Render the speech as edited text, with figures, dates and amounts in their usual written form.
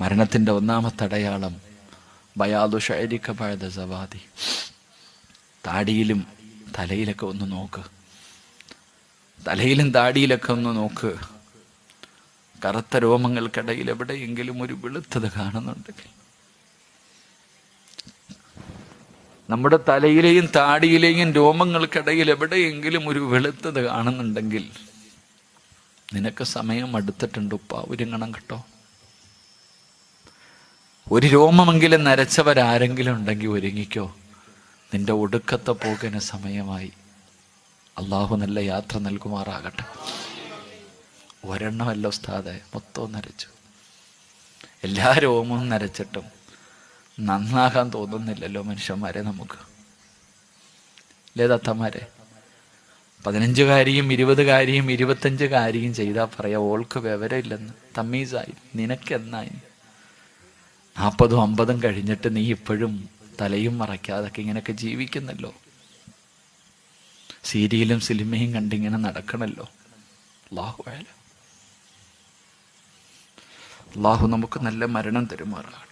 മരണത്തിൻ്റെ ഒന്നാമത്തെ അടയാളം ബയാദു ഷഅരിക ബഅദ സവാദി. താടിയിലും തലയിലൊക്കെ ഒന്ന് നോക്ക്, തലയിലും താടിയിലൊക്കെ ഒന്ന് നോക്ക്. കറുത്ത രോമങ്ങൾക്കിടയിൽ എവിടെയെങ്കിലും ഒരു വെളുത്തത് കാണുന്നുണ്ടെങ്കിൽ, നമ്മുടെ തലയിലെയും താടിയിലെയും രോമങ്ങൾക്കിടയിൽ എവിടെയെങ്കിലും ഒരു വെളുത്തത് കാണുന്നുണ്ടെങ്കിൽ നിനക്ക് സമയം അടുത്തിട്ടുണ്ട് ഉപ്പ, ഒരുങ്ങണം കേട്ടോ. ഒരു രോമമെങ്കിലും നരച്ചവരാരെങ്കിലും ഉണ്ടെങ്കിൽ ഒരുങ്ങിക്കോ, നിന്റെ ഒടുക്കത്തെ പോകിന് സമയമായി. അള്ളാഹു നല്ല യാത്ര നൽകുമാറാകട്ടെ. ഒരെണ്ണമല്ല ഉസ്താദെ, മൊത്തവും നരച്ചു. എല്ലാ രോമവും നരച്ചിട്ടും നന്നാകാൻ തോന്നുന്നില്ലല്ലോ മനുഷ്യന്മാരെ നമുക്ക്, ലേതത്തമാരെ. 15 കാരിയും 20 കാരിയും 25 കാരിയും ചെയ്താൽ പറയാം ഓൾക്ക് വിവരമില്ലെന്ന്, തമ്മീസായി. നിനക്കെന്നായി 40ഉം 50ഉം കഴിഞ്ഞിട്ട് നീ ഇപ്പോഴും തലയും മറയ്ക്കാതൊക്കെ ഇങ്ങനെയൊക്കെ ജീവിക്കുന്നല്ലോ, സീരിയലും സിനിമയും കണ്ടിങ്ങനെ നടക്കണല്ലോ. അല്ലാഹു നമുക്ക് നല്ല മരണം തരുമാറാകട്ടെ.